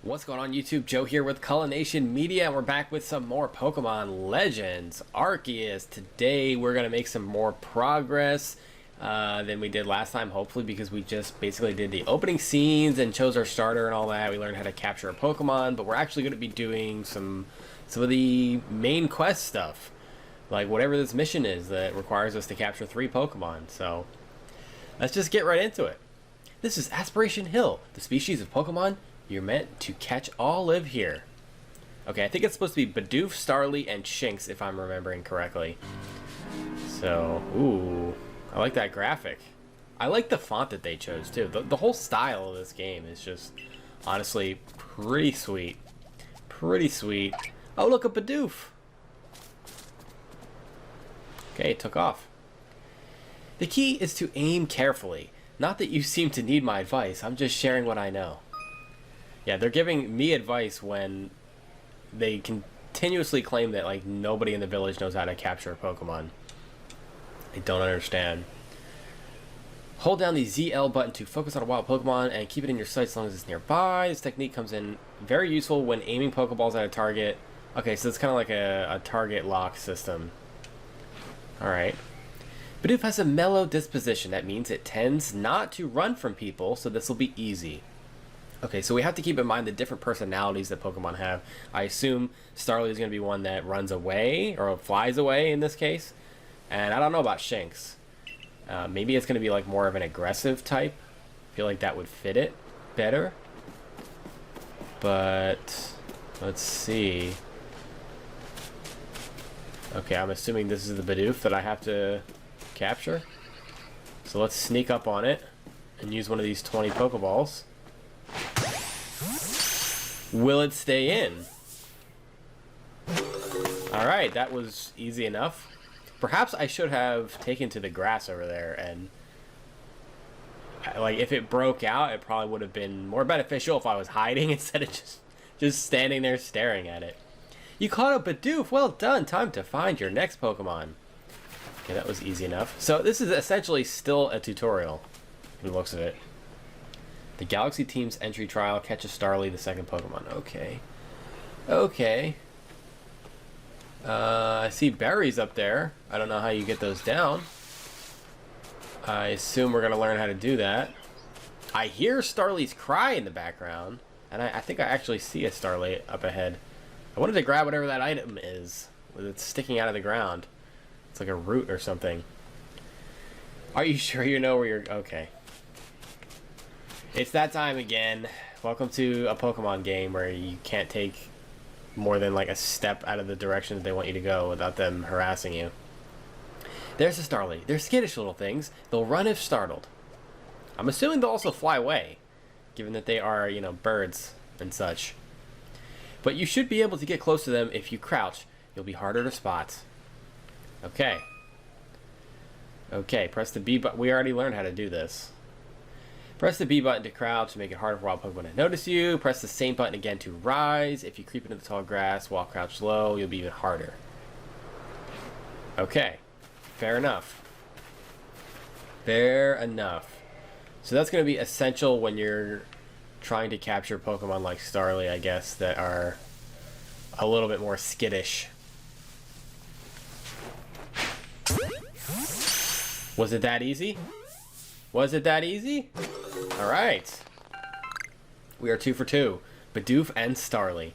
What's going on YouTube? Joe here with Culination Media, and we're back with some more Pokemon Legends Arceus. Today we're going to make some more progress than we did last time, hopefully, because we just basically did the opening scenes and chose our starter and all that. We learned how to capture a Pokemon, but we're actually going to be doing some of the main quest stuff, like whatever this mission is that requires us to capture 3 Pokemon. So let's just get right into it. This is Aspiration Hill, the species of Pokemon you're meant to catch all live here. Okay, I think it's supposed to be Bidoof, Starly, and Shinx, if I'm remembering correctly. So, ooh, I like that graphic. I like the font that they chose, too. The whole style of this game is just, honestly, pretty sweet. Pretty sweet. Oh, look, a Bidoof. Okay, it took off. The key is to aim carefully. Not that you seem to need my advice, I'm just sharing what I know. Yeah, they're giving me advice when they continuously claim that, like, nobody in the village knows how to capture a Pokemon. I don't understand. Hold down the ZL button to focus on a wild Pokemon and keep it in your sight as long as it's nearby. This technique comes in very useful when aiming Pokeballs at a target. Okay, so it's kind of like a target lock system. Alright. Bidoof has a mellow disposition. That means it tends not to run from people, so this will be easy. Okay, so we have to keep in mind the different personalities that Pokemon have. I assume Starly is going to be one that runs away, or flies away in this case. And I don't know about Shinx. Maybe it's going to be like more of an aggressive type. I feel like that would fit it better. But let's see. Okay, I'm assuming this is the Bidoof that I have to capture. So let's sneak up on it and use one of these 20 Pokeballs. Will it stay in? Alright, that was easy enough. Perhaps I should have taken to the grass over there, and like, if it broke out, it probably would have been more beneficial if I was hiding instead of just standing there staring at it. You caught a Bidoof! Well done! Time to find your next Pokemon. Okay, that was easy enough. So this is essentially still a tutorial, from the looks of it. The Galaxy Team's entry trial, catch a Starly, the second Pokemon. Okay. Okay. I see berries up there. I don't know how you get those down. I assume we're going to learn how to do that. I hear Starly's cry in the background. And I think I actually see a Starly up ahead. I wanted to grab whatever that item is. It's sticking out of the ground. It's like a root or something. Are you sure you know where you're... Okay. It's that time again. Welcome to a Pokemon game where you can't take more than like a step out of the direction that they want you to go without them harassing you. There's a Starly. They're skittish little things. They'll run if startled. I'm assuming they'll also fly away, given that they are, you know, birds and such. But you should be able to get close to them if you crouch. You'll be harder to spot. Okay. Okay, press the B button. We already learned how to do this. Press the B button to crouch to make it harder for wild Pokemon to notice you. Press the same button again to rise. If you creep into the tall grass while crouched low, you'll be even harder. Okay. Fair enough. Fair enough. So that's going to be essential when you're trying to capture Pokemon like Starly, I guess, that are a little bit more skittish. Was it that easy? Was it that easy? Alright. We are 2 for 2. Bidoof and Starly.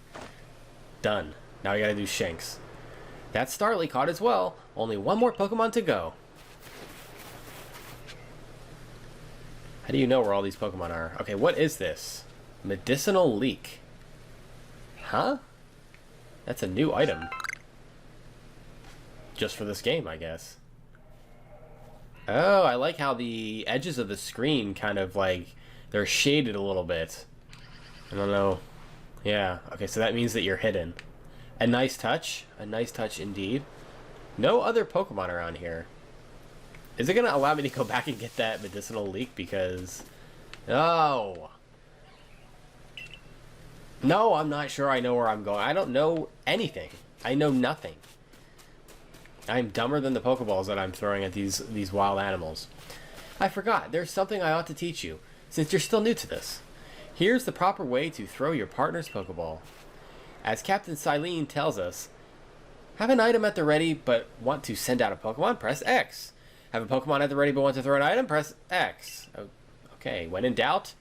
Done. Now we gotta do Shinx. That's Starly caught as well. Only one more Pokemon to go. How do you know where all these Pokemon are? Okay, what is this? Medicinal Leek. Huh? That's a new item. Just for this game, I guess. Oh, I like how the edges of the screen kind of like, they're shaded a little bit. I don't know. Yeah, okay, so that means that you're hidden. A nice touch. A nice touch indeed. No other Pokemon around here. Is it going to allow me to go back and get that medicinal leek because... Oh! No, I'm not sure I know where I'm going. I don't know anything. I know nothing. I'm dumber than the Pokeballs that I'm throwing at these wild animals. I forgot. There's something I ought to teach you, since you're still new to this. Here's the proper way to throw your partner's Pokeball. As Captain Silene tells us, have an item at the ready but want to send out a Pokemon? Press X. Have a Pokemon at the ready but want to throw an item? Press X. Okay, when in doubt,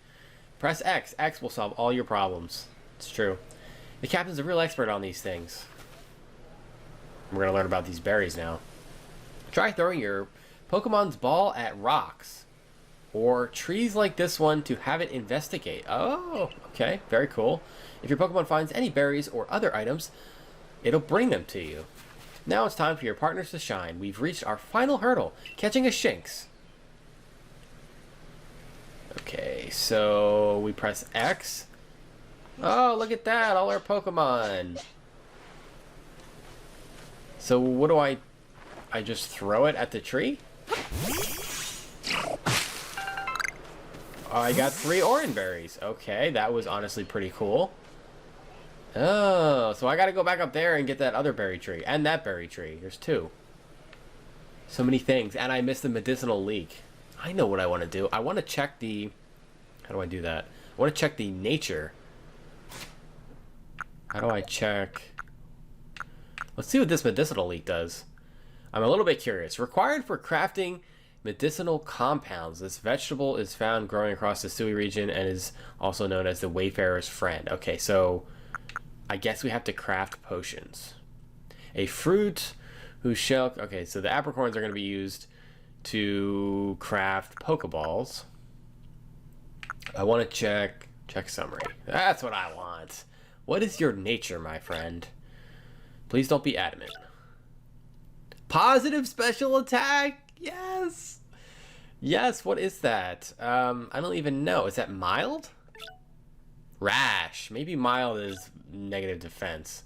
press X. X will solve all your problems. It's true. The captain's a real expert on these things. We're going to learn about these berries now. Try throwing your Pokemon's ball at rocks or trees like this one to have it investigate. Oh, okay. Very cool. If your Pokemon finds any berries or other items, it'll bring them to you. Now it's time for your partners to shine. We've reached our final hurdle, catching a Shinx. Okay, so we press X. Oh, look at that, all our Pokemon. So what do I just throw it at the tree? I got 3 orange berries. Okay, that was honestly pretty cool. Oh, so I gotta go back up there and get that other berry tree. And that berry tree. There's 2. So many things. And I missed the medicinal leak. I know what I want to do. I want to check the... How do I do that? I want to check the nature. How do I check... Let's see what this medicinal leak does. I'm a little bit curious. Required for crafting medicinal compounds. This vegetable is found growing across the Sui region and is also known as the Wayfarer's Friend. Okay, so... I guess we have to craft potions. A fruit whose shell... Okay, so the apricorns are going to be used to craft Pokeballs. I want to check summary. That's what I want. What is your nature, my friend? Please don't be adamant. Positive special attack! Yes! Yes, what is that? I don't even know. Is that mild? Rash. Maybe mild is negative defense.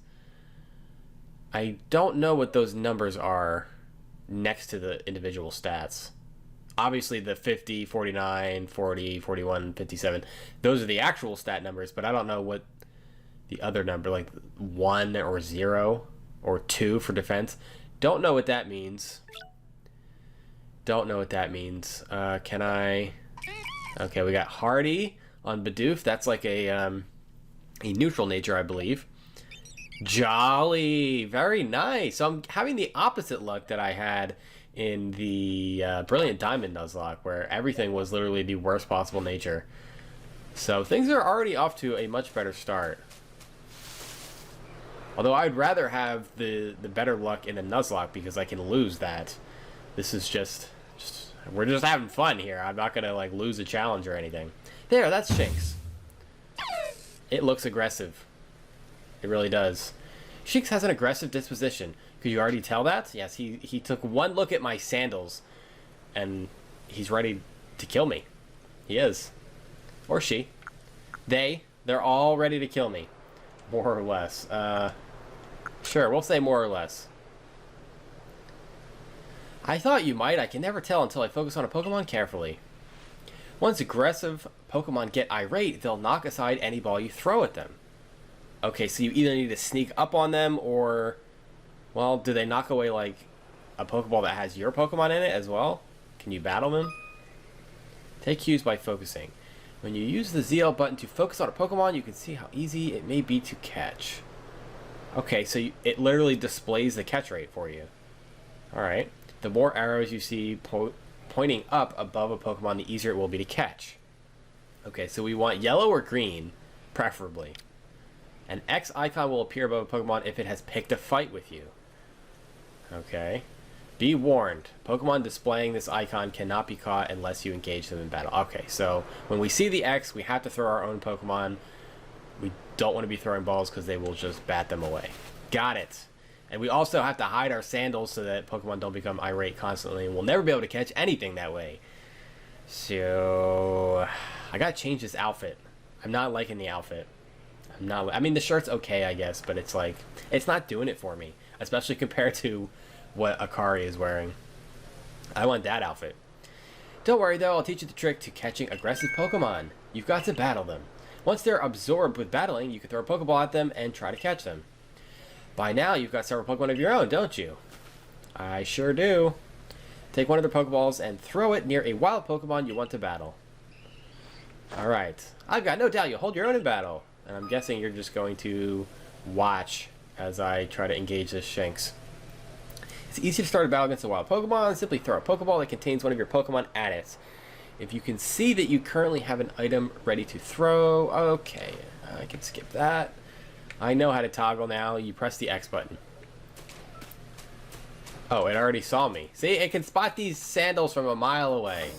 I don't know what those numbers are next to the individual stats. Obviously the 50, 49, 40, 41, 57. Those are the actual stat numbers, but I don't know what the other number, like 1 or 0 or 2 for defense. Don't know what that means. Don't know what that means. Can I... Okay, we got Hardy on Bidoof. That's like a neutral nature, I believe. Jolly. Very nice. So I'm having the opposite luck that I had in the Brilliant Diamond Nuzlocke, where everything was literally the worst possible nature. So things are already off to a much better start. Although I'd rather have the better luck in the Nuzlocke because I can lose that. This is just we're just having fun here. I'm not gonna like lose a challenge or anything. There, that's Shinx. It looks aggressive. It really does. Shinx has an aggressive disposition. Could you already tell that? Yes, he took one look at my sandals and he's ready to kill me. He is. Or she. They're all ready to kill me. More or less. Sure, we'll say more or less. I thought you might. I can never tell until I focus on a Pokemon carefully. Once aggressive Pokemon get irate, they'll knock aside any ball you throw at them. Okay, so you either need to sneak up on them or... Well, do they knock away, like, a Pokeball that has your Pokemon in it as well? Can you battle them? Take cues by focusing. When you use the ZL button to focus on a Pokemon, you can see how easy it may be to catch. Okay, so it literally displays the catch rate for you. Alright. The more arrows you see pointing up above a Pokemon, the easier it will be to catch. Okay, so we want yellow or green, preferably. An X icon will appear above a Pokemon if it has picked a fight with you. Okay. Be warned. Pokemon displaying this icon cannot be caught unless you engage them in battle. Okay, so when we see the X, we have to throw our own Pokemon. We don't want to be throwing balls because they will just bat them away. Got it. And we also have to hide our sandals so that Pokemon don't become irate constantly. And we'll never be able to catch anything that way. So... I gotta change this outfit. I'm not liking the outfit. I mean, the shirt's okay, I guess, but it's like... It's not doing it for me. Especially compared to what Akari is wearing. I want that outfit. Don't worry, though. I'll teach you the trick to catching aggressive Pokemon. You've got to battle them. Once they're absorbed with battling, you can throw a Pokeball at them and try to catch them. By now, you've got several Pokemon of your own, don't you? I sure do. Take one of their Pokeballs and throw it near a wild Pokemon you want to battle. Alright. I've got no doubt you'll hold your own in battle. And I'm guessing you're just going to watch as I try to engage this Shinx. It's easy to start a battle against a wild Pokemon. Simply throw a Pokeball that contains one of your Pokemon at it. If you can see that you currently have an item ready to throw... Okay, I can skip that. I know how to toggle now. You press the X button. Oh, it already saw me. See, it can spot these sandals from a mile away.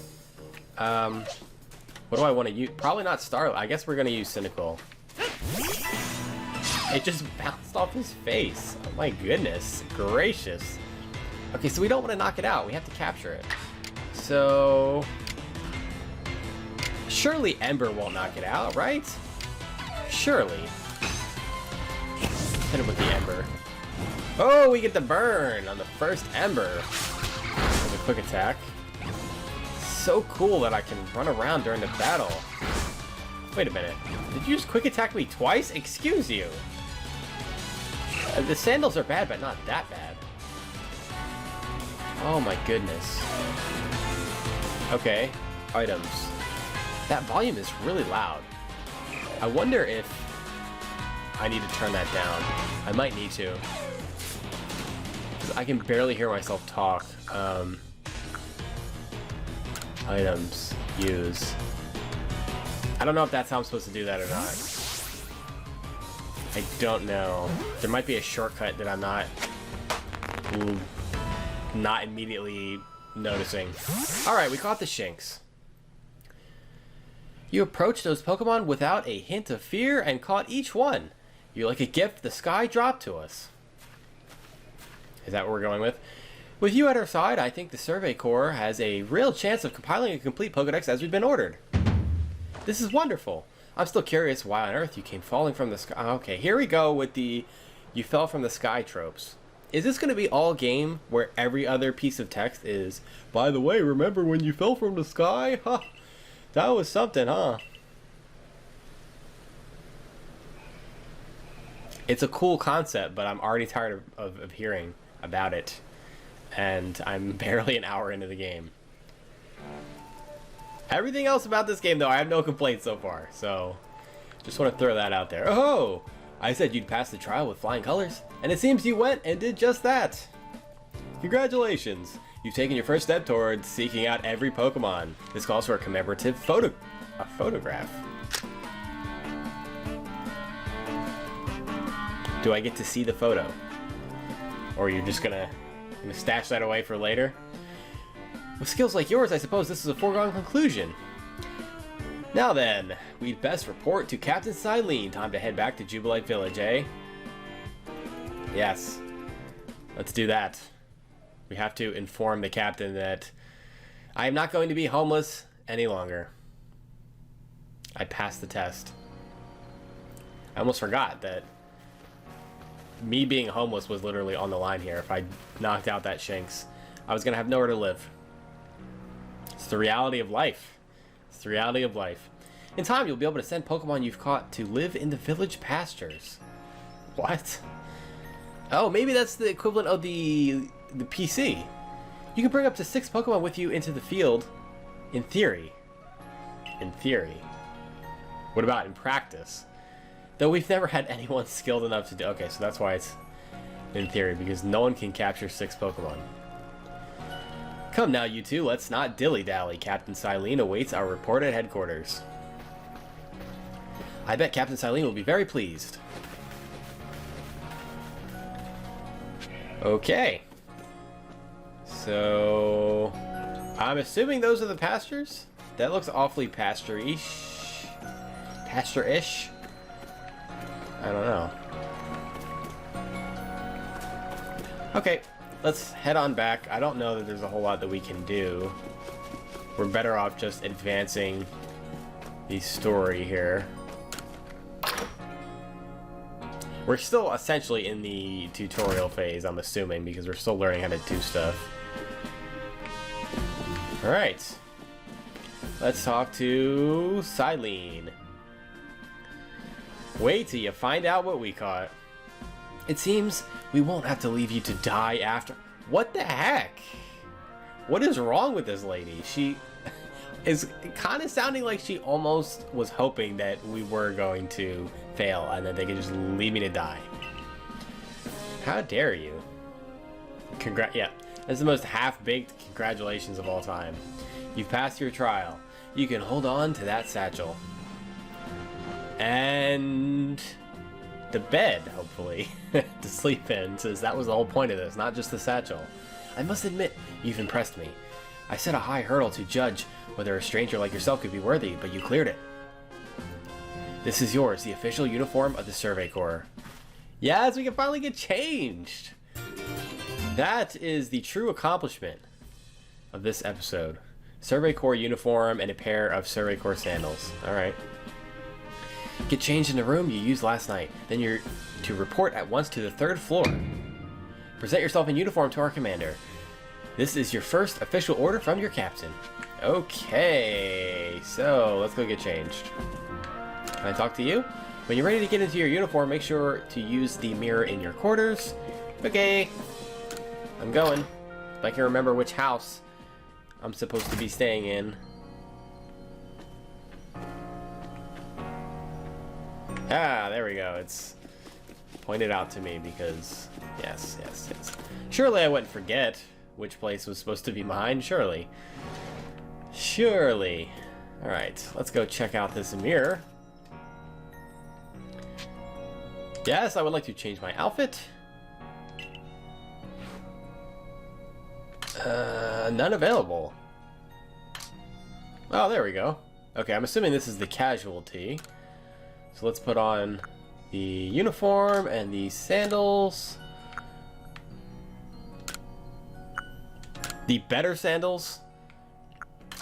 What do I want to use? Probably not Starlight. I guess we're going to use Cynical. It just bounced off his face. Oh my goodness gracious. Okay, so we don't want to knock it out. We have to capture it. So... surely Ember won't knock it out, right? Surely. Hit him with the Ember. Oh, we get the burn on the first Ember. With a quick attack. So cool that I can run around during the battle. Wait a minute. Did you just quick attack me twice? Excuse you. The sandals are bad, but not that bad. Oh my goodness. Okay. Items. That volume is really loud. I wonder if I need to turn that down. I might need to. Because I can barely hear myself talk. Items. Use. I don't know if that's how I'm supposed to do that or not. I don't know. There might be a shortcut that I'm not immediately noticing. Alright, we caught the Shinx. You approached those Pokemon without a hint of fear and caught each one. You're like a gift the sky dropped to us. Is that what we're going with? With you at our side, I think the Survey Corps has a real chance of compiling a complete Pokedex as we've been ordered. This is wonderful. I'm still curious why on earth you came falling from the sky. Okay, here we go with the you fell from the sky tropes. Is this going to be all game where every other piece of text is, by the way, remember when you fell from the sky? Huh. That was something, huh? It's a cool concept, but I'm already tired of hearing about it. And I'm barely an hour into the game. Everything else about this game, though, I have no complaints so far. So, just want to throw that out there. Oh! I said you'd pass the trial with flying colors. And it seems you went and did just that. Congratulations! You've taken your first step towards seeking out every Pokemon. This calls for a commemorative photograph. Do I get to see the photo? Or are you just gonna stash that away for later? With skills like yours, I suppose this is a foregone conclusion. Now then, we'd best report to Captain Silene. Time to head back to Jubilife Village, eh? Yes. Let's do that. We have to inform the captain that I am not going to be homeless any longer. I passed the test. I almost forgot that me being homeless was literally on the line here. If I knocked out that Shinx, I was going to have nowhere to live. It's the reality of life. It's the reality of life. In time, you'll be able to send Pokemon you've caught to live in the village pastures. What? Oh, maybe that's the equivalent of the PC. You can bring up to 6 Pokemon with you into the field, in theory. In theory. What about in practice? Though we've never had anyone skilled enough to do... Okay, so that's why it's in theory, because no one can capture 6 Pokemon. Come now, you two, let's not dilly-dally. Captain Silene awaits our report at headquarters. I bet Captain Silene will be very pleased. Okay. So... I'm assuming those are the pastures? That looks awfully pasture-ish. Pasture-ish? I don't know. Okay, let's head on back. I don't know that there's a whole lot that we can do. We're better off just advancing the story here. We're still essentially in the tutorial phase, I'm assuming, because we're still learning how to do stuff. Alright. Let's talk to Silene. Wait till you find out what we caught. It seems we won't have to leave you to die after... What the heck? What is wrong with this lady? is kind of sounding like she almost was hoping that we were going to fail and that they could just leave me to die. How dare you? Yeah, that's the most half-baked congratulations of all time. You've passed your trial. You can hold on to that satchel. And the bed, hopefully, to sleep in, since that was the whole point of this, not just the satchel. I must admit, you've impressed me. I set a high hurdle to judge whether a stranger like yourself could be worthy, but you cleared it. This is yours, the official uniform of the Survey Corps. Yes, we can finally get changed! That is the true accomplishment of this episode. Survey Corps uniform and a pair of Survey Corps sandals. Alright. Get changed in the room you used last night. Then you're to report at once to the 3rd floor. Present yourself in uniform to our commander. This is your first official order from your captain. Okay, so let's go get changed. Can I talk to you? When you're ready to get into your uniform, make sure to use the mirror in your quarters. Okay, I'm going. If I can remember which house I'm supposed to be staying in. Ah, there we go. It's pointed out to me because, yes. Surely I wouldn't forget which place was supposed to be mine, surely. Surely. Alright, let's go check out this mirror. Yes, I would like to change my outfit. None available. Oh, there we go. Okay, I'm assuming this is the casualty. So let's put on the uniform and the sandals. The better sandals.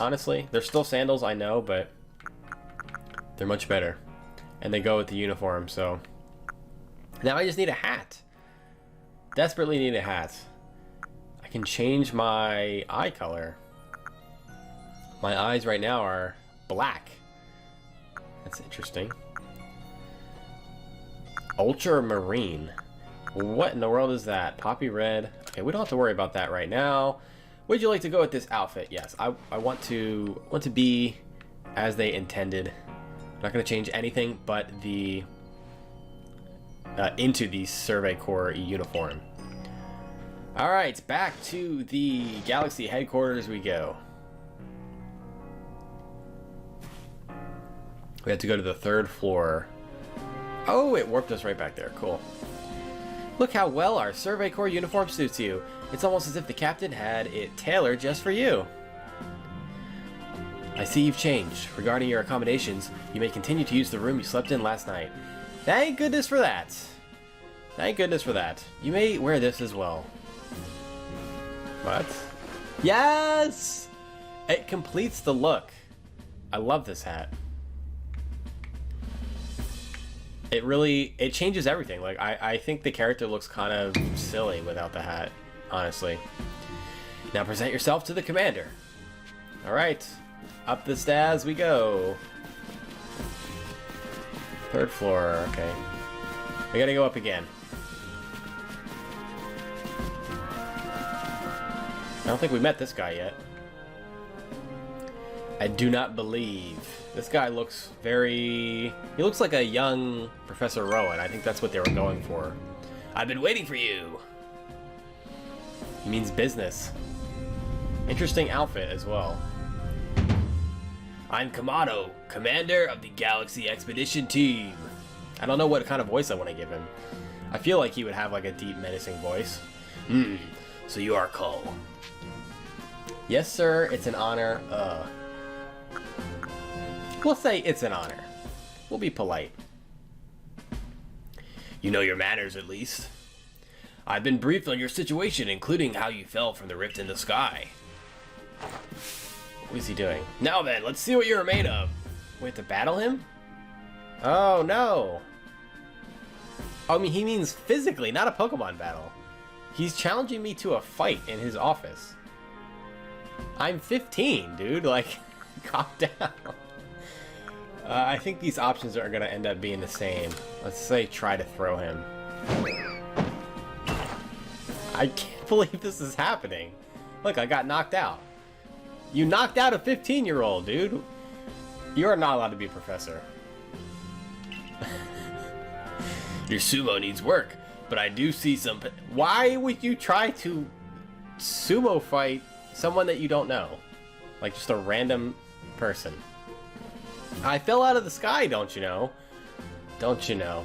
Honestly, they're still sandals, I know, but they're much better. And they go with the uniform, so... Now I just need a hat. Desperately need a hat. I can change my eye color. My eyes right now are black. That's interesting. Ultramarine. What in the world is that? Poppy red. Okay, we don't have to worry about that right now. Would you like to go with this outfit? Yes, I want to be as they intended. I'm not going to change anything but the into the Survey Corps uniform. All right, back to the Galaxy headquarters we go. We have to go to the 3rd floor. Oh, it warped us right back there. Cool. Look how well our Survey Corps uniform suits you. It's almost as if the captain had it tailored just for you. I see you've changed. Regarding your accommodations, you may continue to use the room you slept in last night. Thank goodness for that. Thank goodness for that. You may wear this as well. What? Yes! It completes the look. I love this hat. It changes everything. Like, I think the character looks kind of silly without the hat, honestly. Now present yourself to the commander. Alright, up the stairs we go. 3rd floor, okay. We gotta go up again. I don't think we met this guy yet. I do not believe. This guy looks very... He looks like a young Professor Rowan. I think that's what they were going for. I've been waiting for you. He means business. Interesting outfit as well. I'm Kamado, commander of the Galaxy Expedition Team. I don't know what kind of voice I want to give him. I feel like he would have like a deep, menacing voice. So you are Cole. Yes, sir. It's an honor. We'll say it's an honor. We'll be polite. You know your manners, at least. I've been briefed on your situation, including how you fell from the rift in the sky. What is he doing? Now then, let's see what you're made of. We have to battle him? Oh, no. I mean, he means physically, not a Pokemon battle. He's challenging me to a fight in his office. I'm 15, dude. Like, calm down. I think these options are going to end up being the same. Let's say try to throw him. I can't believe this is happening. Look, I got knocked out. You knocked out a 15-year-old, dude. You are not allowed to be a professor. Your sumo needs work, but I do see some... Why would you try to sumo fight someone that you don't know? Like just a random person. I fell out of the sky, don't you know? Don't you know?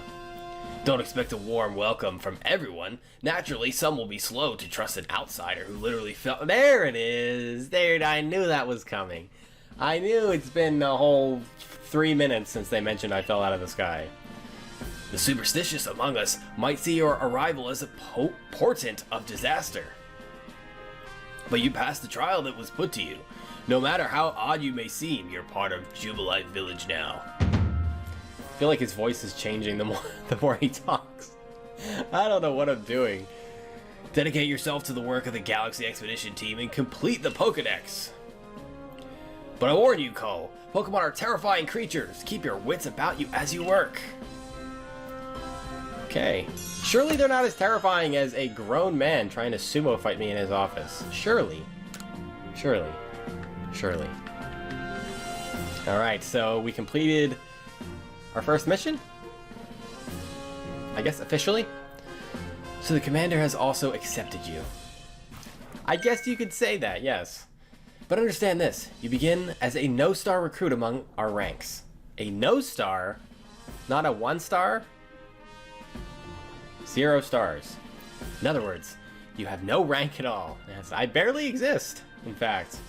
Don't expect a warm welcome from everyone. Naturally, some will be slow to trust an outsider who literally fell... There it is! There, I knew that was coming. I knew it's been a whole 3 minutes since they mentioned I fell out of the sky. The superstitious among us might see your arrival as a portent of disaster. But you passed the trial that was put to you. No matter how odd you may seem, you're part of Jubilife Village now. I feel like his voice is changing the more he talks. I don't know what I'm doing. Dedicate yourself to the work of the Galaxy Expedition team and complete the Pokedex. But I warn you, Cole, Pokemon are terrifying creatures. Keep your wits about you as you work. Okay. Surely they're not as terrifying as a grown man trying to sumo fight me in his office. Surely. Surely. Surely. Alright, so we completed our first mission? I guess officially? So the commander has also accepted you. I guess you could say that, yes. But understand this, you begin as a no-star recruit among our ranks. A no-star? Not a 1-star? 0 stars. In other words, you have no rank at all. Yes, I barely exist, in fact.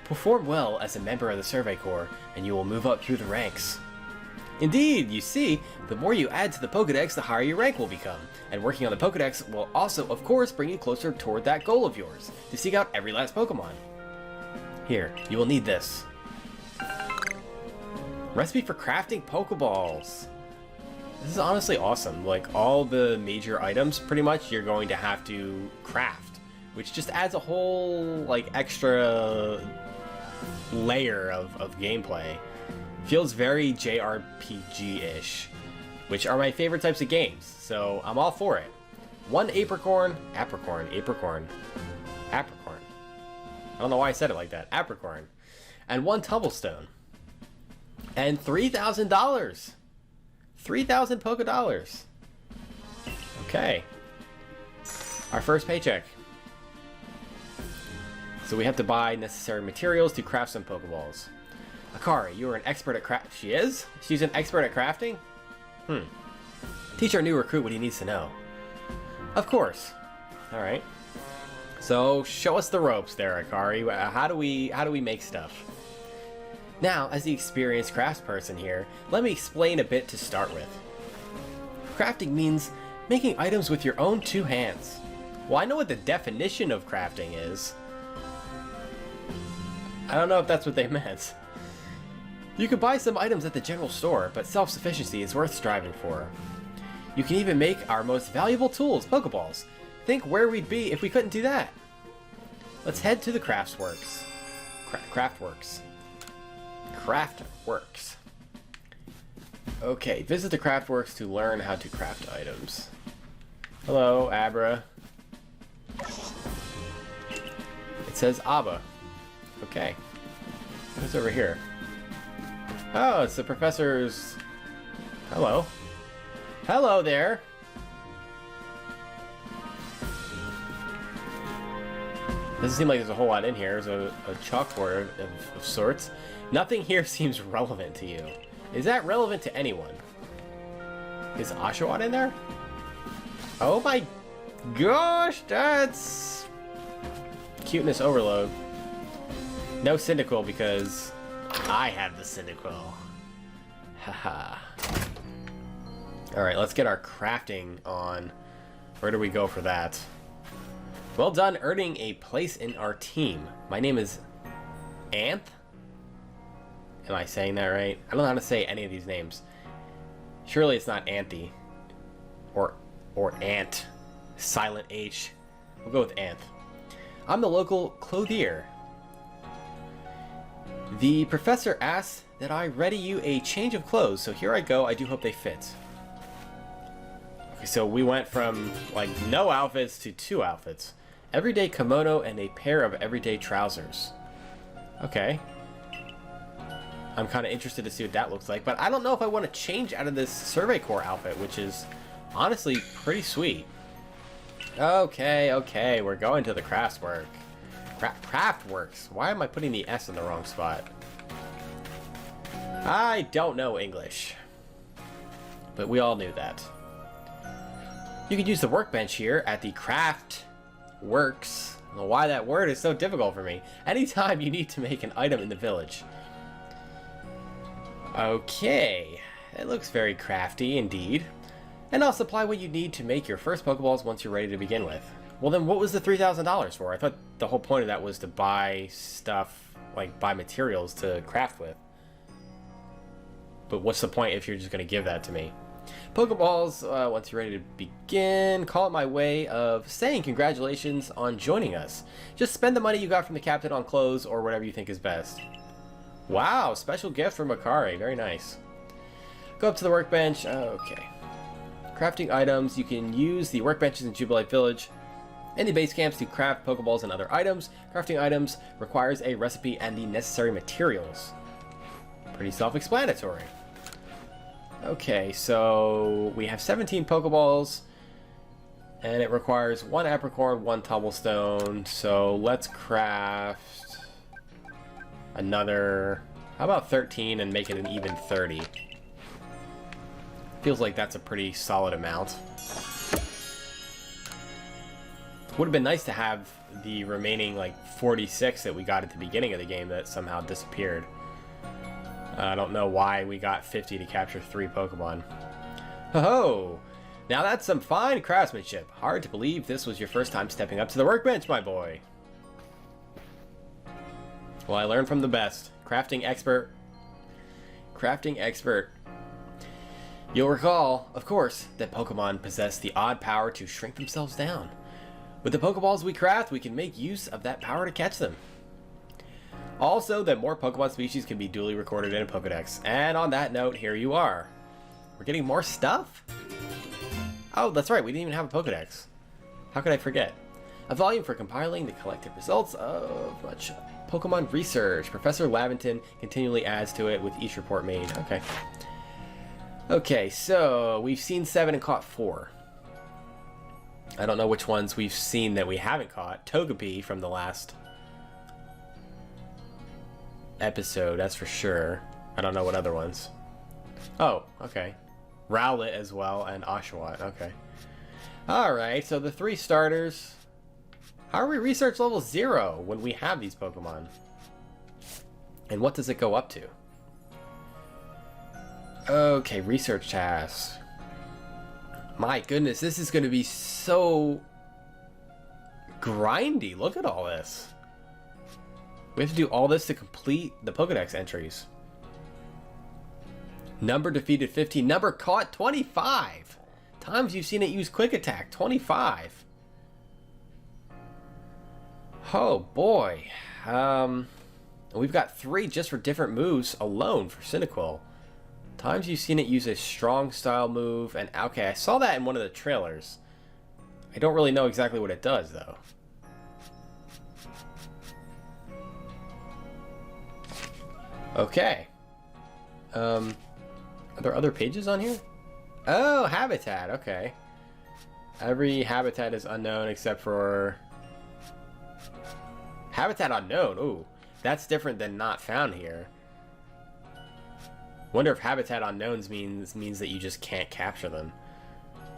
Perform well as a member of the Survey Corps, and you will move up through the ranks. Indeed, you see, the more you add to the Pokedex, the higher your rank will become. And working on the Pokedex will also, of course, bring you closer toward that goal of yours, to seek out every last Pokemon. Here, you will need this. Recipe for crafting Pokeballs. This is honestly awesome. Like, all the major items, pretty much, you're going to have to craft. Which just adds a whole, like, extra layer of gameplay. Feels very JRPG-ish, which are my favorite types of games, so I'm all for it. 1 apricorn. I don't know why I said it like that. Apricorn. And 1 Tumblestone. And $3,000. 3,000 Pokedollars. Okay. Our first paycheck. So we have to buy necessary materials to craft some Pokeballs. Akari, you are an expert at craft. She is? She's an expert at crafting? Teach our new recruit what he needs to know. Of course. Alright. So, show us the ropes there, Akari. How do we make stuff? Now, as the experienced craftsperson here, let me explain a bit to start with. Crafting means making items with your own 2 hands. Well, I know what the definition of crafting is. I don't know if that's what they meant. You can buy some items at the general store, but self-sufficiency is worth striving for. You can even make our most valuable tools, Pokeballs. Think where we'd be if we couldn't do that. Let's head to the Craftworks. Craftworks. Okay, visit the Craftworks to learn how to craft items. Hello, Abra. It says Abba. Okay. Who's over here? Oh, it's the professor's... Hello. Hello there! Doesn't seem like there's a whole lot in here. There's a chalkboard of sorts. Nothing here seems relevant to you. Is that relevant to anyone? Is Oshawott in there? Oh my gosh, that's... Cuteness overload. No Cyndaquil because I have the Cyndaquil. Haha. Alright, let's get our crafting on. Where do we go for that? Well done earning a place in our team. My name is Anth? Am I saying that right? I don't know how to say any of these names. Surely it's not Anthy. Or Ant. Silent H. We'll go with Anth. I'm the local clothier. The professor asked that I ready you a change of clothes, so here I go. I do hope they fit. Okay, so we went from, like, no outfits to 2 outfits. Everyday kimono and a pair of everyday trousers. Okay. I'm kind of interested to see what that looks like, but I don't know if I want to change out of this Survey Corps outfit, which is honestly pretty sweet. Okay, okay, we're going to the Craftwork. Craftworks. Why am I putting the S in the wrong spot? I don't know English, but we all knew that. You could use the workbench here at the Craft Works. I don't know why that word is so difficult for me. Anytime you need to make an item in the village. Okay, it looks very crafty indeed. And I'll supply what you need to make your first Pokeballs once you're ready to begin with. Well then, what was the $3,000 for? I thought the whole point of that was to buy stuff, like buy materials to craft with. But what's the point if you're just going to give that to me? Pokeballs, once you're ready to begin, call it my way of saying congratulations on joining us. Just spend the money you got from the captain on clothes or whatever you think is best. Wow, special gift from Akari, very nice. Go up to the workbench, okay. Crafting items, you can use the workbenches in Jubilife Village and the base camps to craft Pokeballs and other items. Crafting items requires a recipe and the necessary materials. Pretty self-explanatory. Okay, so we have 17 Pokeballs, and it requires 1 Apricorn, 1 Cobblestone, so let's craft another, how about 13 and make it an even 30? Feels like that's a pretty solid amount. Would have been nice to have the remaining like 46 that we got at the beginning of the game that somehow disappeared. I don't know why we got 50 to capture 3 Pokemon. Ho-ho! Now that's some fine craftsmanship. Hard to believe this was your first time stepping up to the workbench, my boy. Well, I learned from the best. Crafting expert. Crafting expert. You'll recall, of course, that Pokemon possess the odd power to shrink themselves down. With the Pokeballs we craft, we can make use of that power to catch them. Also, that more Pokemon species can be duly recorded in a Pokedex. And on that note, here you are. We're getting more stuff? Oh, that's right, we didn't even have a Pokedex. How could I forget? A volume for compiling the collected results of much Pokemon research. Professor Laventon continually adds to it with each report made. Okay. Okay, so we've seen 7 and caught 4. I don't know which ones we've seen that we haven't caught. Togepi from the last episode, that's for sure. I don't know what other ones. Oh, okay. Rowlet as well, and Oshawott, okay. Alright, so the 3 starters. How are we research level 0 when we have these Pokemon? And what does it go up to? Okay, research tasks. My goodness, this is going to be so grindy. Look at all this. We have to do all this to complete the Pokedex entries. Number defeated 15. Number caught 25. Times you've seen it use Quick Attack 25. Oh boy. We've got 3 just for different moves alone for Cyndaquil. Times you've seen it use a strong style move, and okay, I saw that in one of the trailers. I don't really know exactly what it does though. Okay. Are there other pages on here? Oh, habitat, okay. Every habitat is unknown except for habitat unknown. Ooh, that's different than not found here. Wonder if habitat unknowns means that you just can't capture them.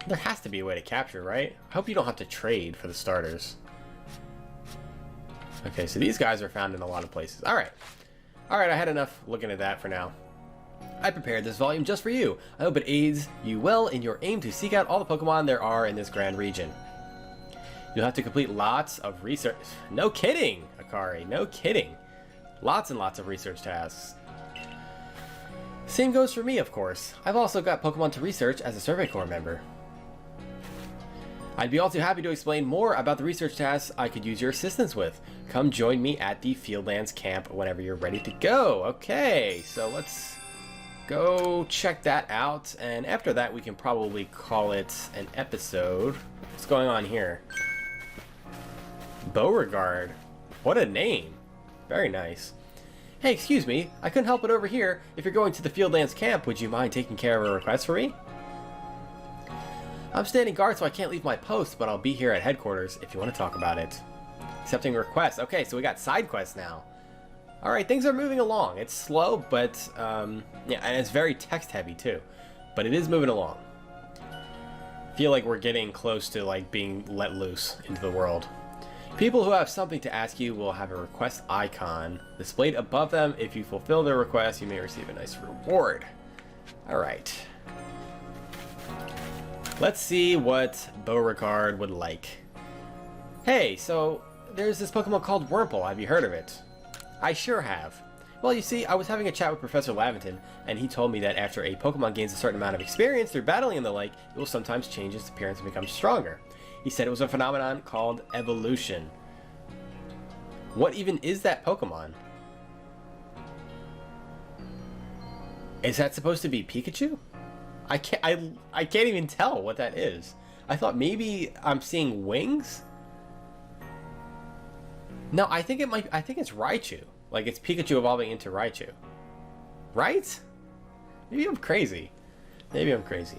There has to be a way to capture, right? I hope you don't have to trade for the starters. Okay, so these guys are found in a lot of places. Alright. Alright, I had enough looking at that for now. I prepared this volume just for you. I hope it aids you well in your aim to seek out all the Pokemon there are in this grand region. You'll have to complete lots of research. No kidding, Akari, no kidding. Lots and lots of research tasks. Same goes for me, of course. I've also got Pokemon to research as a Survey Corps member. I'd be all too happy to explain more about the research tasks I could use your assistance with. Come join me at the Fieldlands camp whenever you're ready to go. Okay, so let's go check that out, and after that we can probably call it an episode. What's going on here? Beauregard. What a name. Very nice. Hey, excuse me, I couldn't help it over here. If you're going to the Field Dance camp, would you mind taking care of a request for me? I'm standing guard, so I can't leave my post, but I'll be here at headquarters if you want to talk about it. Accepting requests. Okay, so we got side quests now. Alright, things are moving along. It's slow, but, yeah, and it's very text-heavy, too. But it is moving along. I feel like we're getting close to, like, being let loose into the world. People who have something to ask you will have a request icon displayed above them. If you fulfill their request, you may receive a nice reward. Alright. Let's see what Beauregard would like. Hey, so there's this Pokemon called Wurmple. Have you heard of it? I sure have. Well, you see, I was having a chat with Professor Laventon, and he told me that after a Pokemon gains a certain amount of experience through battling and the like, it will sometimes change its appearance and become stronger. He said it was a phenomenon called evolution. What even is that Pokemon? Is that supposed to be Pikachu? I can't even tell what that is. I thought maybe I'm seeing wings? No, I think it's Raichu. Like it's Pikachu evolving into Raichu. Right? Maybe I'm crazy. Maybe I'm crazy.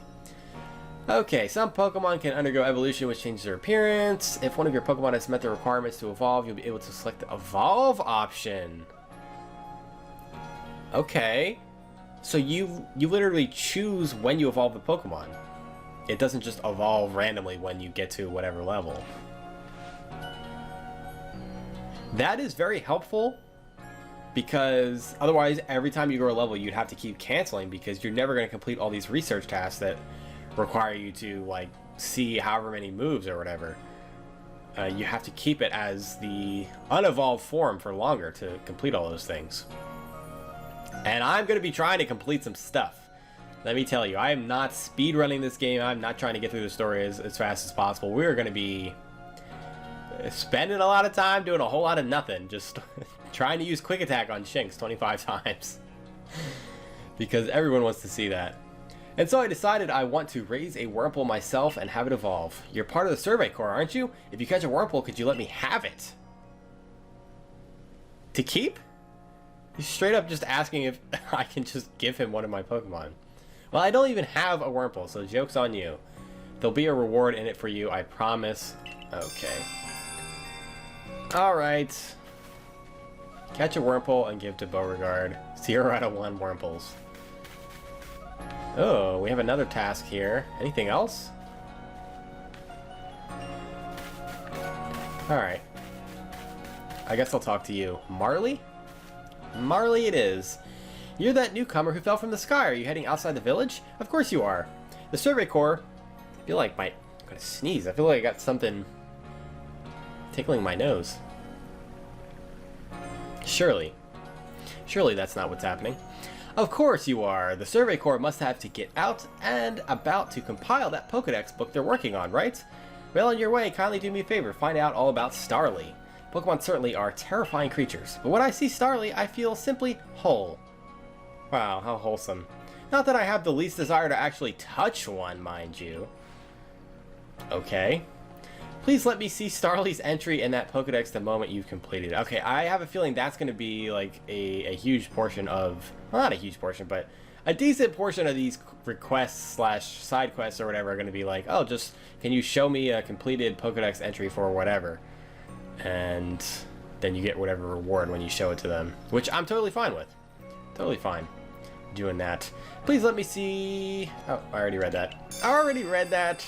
Okay, some Pokemon can undergo evolution, which changes their appearance. If one of your Pokemon has met the requirements to evolve, you'll be able to select the Evolve option. Okay. So you literally choose when you evolve the Pokemon. It doesn't just evolve randomly when you get to whatever level. That is very helpful, because otherwise every time you grow a level you'd have to keep canceling, because you're never going to complete all these research tasks that require you to like see however many moves or whatever. You have to keep it as the unevolved form for longer to complete all those things. And I'm going to be trying to complete some stuff. Let me tell you, I am not speedrunning this game. I'm not trying to get through the story as fast as possible. We're going to be spending a lot of time doing a whole lot of nothing. Just trying to use Quick Attack on Shinx 25 times. Because everyone wants to see that. And so I decided I want to raise a Wurmple myself and have it evolve. You're part of the Survey Corps, aren't you? If you catch a Wurmple, could you let me have it? To keep? He's straight up just asking if I can just give him one of my Pokemon. Well, I don't even have a Wurmple, so joke's on you. There'll be a reward in it for you, I promise. Okay. Alright. Catch a Wurmple and give to Beauregard. 0 out of 1 Wurmples. Oh, we have another task here. Anything else? Alright. I guess I'll talk to you. Marley? Marley it is. You're that newcomer who fell from the sky. Are you heading outside the village? Of course you are. The Survey Corps... I feel like I'm gonna sneeze. I feel like I got something tickling my nose. Surely that's not what's happening. Of course you are. The Survey Corps must have to get out and about to compile that Pokedex book they're working on, right? Well, on your way, kindly do me a favor. Find out all about Starly. Pokemon certainly are terrifying creatures, but when I see Starly, I feel simply whole. Wow, how wholesome. Not that I have the least desire to actually touch one, mind you. Okay. Please let me see Starly's entry in that Pokedex the moment you've completed it. Okay, I have a feeling that's going to be like a huge portion of... Well, not a huge portion, but a decent portion of these requests / side quests or whatever are going to be like, oh, just can you show me a completed Pokedex entry for whatever? And then you get whatever reward when you show it to them, which I'm totally fine with. Totally fine doing that. Please let me see... Oh, I already read that. I already read that.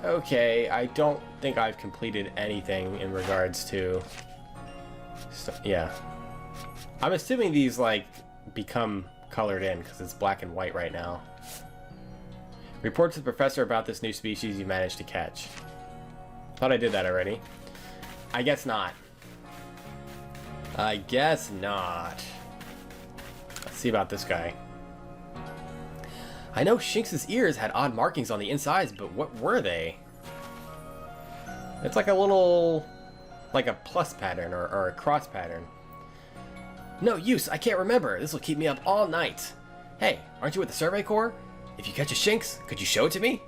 Okay, I don't think I've completed anything in regards to... Yeah. I'm assuming these, like, become colored in, because it's black and white right now. Report to the professor about this new species you managed to catch. Thought I did that already. I guess not. I guess not. Let's see about this guy. I know Shinx's ears had odd markings on the insides, but what were they? It's like a little... like a plus pattern or a cross pattern. No use, I can't remember. This will keep me up all night. Hey, aren't you with the Survey Corps? If you catch a Shinx, could you show it to me?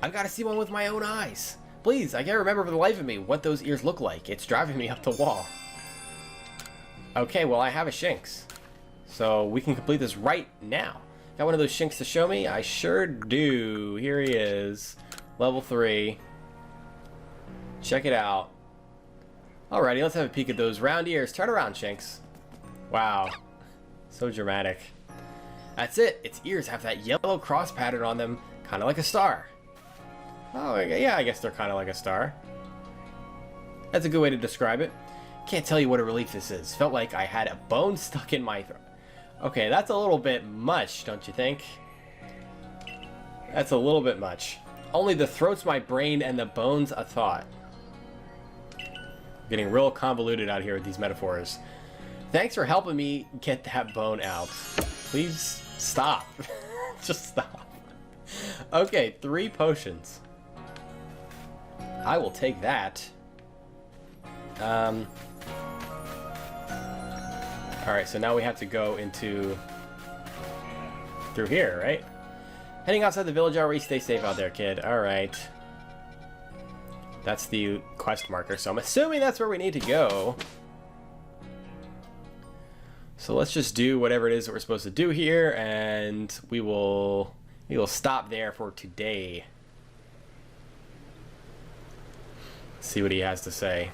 I've got to see one with my own eyes. Please, I can't remember for the life of me what those ears look like. It's driving me up the wall. Okay, well, I have a Shinx. So we can complete this right now. Got one of those Shinx to show me? I sure do. Here he is. Level 3. Check it out. Alrighty, let's have a peek at those round ears. Turn around, Shinx. Wow. So dramatic. That's it. Its ears have that yellow cross pattern on them, kind of like a star. Oh, yeah, I guess they're kind of like a star. That's a good way to describe it. Can't tell you what a relief this is. Felt like I had a bone stuck in my throat. Okay, that's a little bit much, don't you think? That's a little bit much. Only the throat's my brain and the bone's a thought. Getting real convoluted out here with these metaphors. Thanks for helping me get that bone out. Please stop. Just stop. Okay, 3 potions. I will take that. Alright, so now we have to go through here, right? Heading outside the village already. Stay safe out there, kid. Alright. That's the quest marker, so I'm assuming that's where we need to go. So let's just do whatever it is that we're supposed to do here, and we will stop there for today. See what he has to say.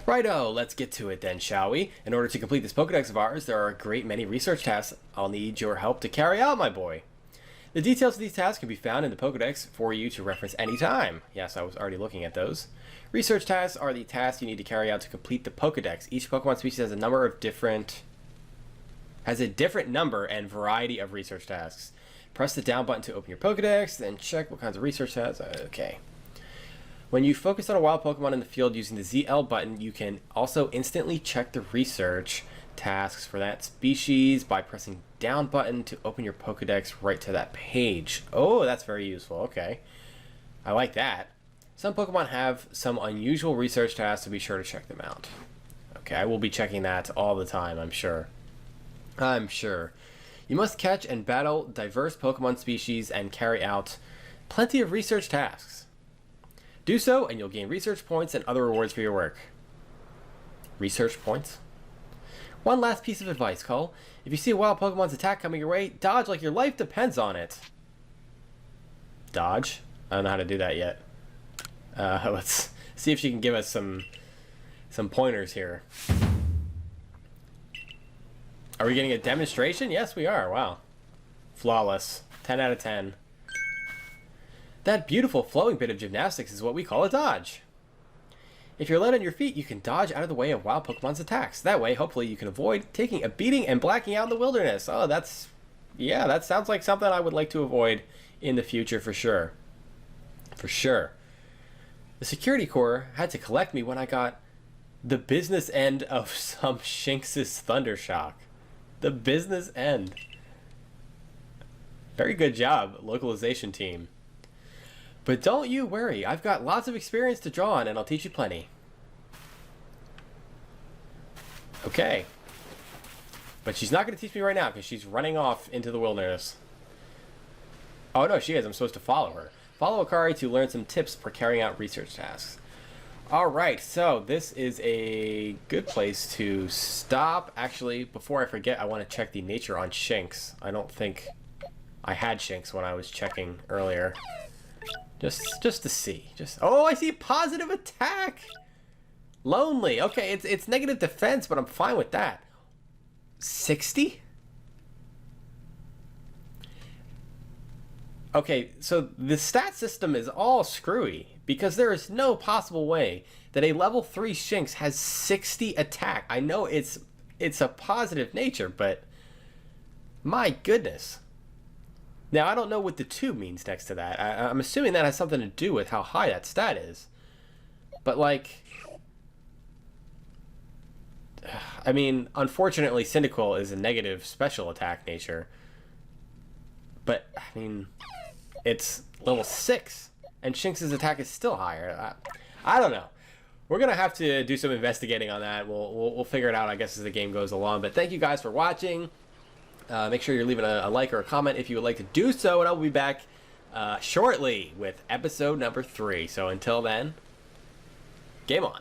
Righto, let's get to it then, shall we? In order to complete this Pokedex of ours, there are a great many research tasks I'll need your help to carry out, my boy. The details of these tasks can be found in the Pokedex for you to reference anytime. Yes, I was already looking at those. Research tasks are the tasks you need to carry out to complete the Pokedex. Each Pokemon species has a different number and variety of research tasks. Press the down button to open your Pokedex, then check what kinds of research tasks. Okay. When you focus on a wild Pokemon in the field using the ZL button, you can also instantly check the research tasks for that species by pressing down button to open your Pokedex right to that page. Oh, that's very useful. Okay. I like that. Some Pokemon have some unusual research tasks, so be sure to check them out. Okay, I will be checking that all the time, I'm sure. I'm sure. You must catch and battle diverse Pokemon species and carry out plenty of research tasks. Do so, and you'll gain research points and other rewards for your work. Research points? One last piece of advice, Cole. If you see a wild Pokemon's attack coming your way, dodge like your life depends on it. Dodge? I don't know how to do that yet. Let's see if she can give us some pointers here. Are we getting a demonstration? Yes, we are. Wow. Flawless. 10 out of 10. That beautiful flowing bit of gymnastics is what we call a dodge. If you're light on your feet, you can dodge out of the way of wild Pokemon's attacks. That way, hopefully, you can avoid taking a beating and blacking out in the wilderness. Oh, yeah, that sounds like something I would like to avoid in the future for sure. For sure. The security corps had to collect me when I got the business end of some Shinx's Thundershock. The business end. Very good job, localization team. But don't you worry, I've got lots of experience to draw on, and I'll teach you plenty. Okay. But she's not going to teach me right now, because she's running off into the wilderness. Oh, no, she is. I'm supposed to follow her. Follow Akari to learn some tips for carrying out research tasks. Alright, so this is a good place to stop. Actually, before I forget, I want to check the nature on Shinx. I don't think I had Shinx when I was checking earlier. Just to see. Oh, I see positive attack. Lonely. Okay, it's negative defense, but I'm fine with that. 60? Okay, so the stat system is all screwy because there is no possible way that a level 3 Shinx has 60 attack. I know it's a positive nature, but my goodness. Now, I don't know what the 2 means next to that. I'm assuming that has something to do with how high that stat is. But, like... I mean, unfortunately, Cyndaquil is a negative special attack nature. But, I mean, it's level 6. And Shinx's attack is still higher. I don't know. We're going to have to do some investigating on that. We'll figure it out, I guess, as the game goes along. But thank you guys for watching. Make sure you're leaving a like or a comment if you would like to do so, and I'll be back shortly with episode number 3. So until then, game on.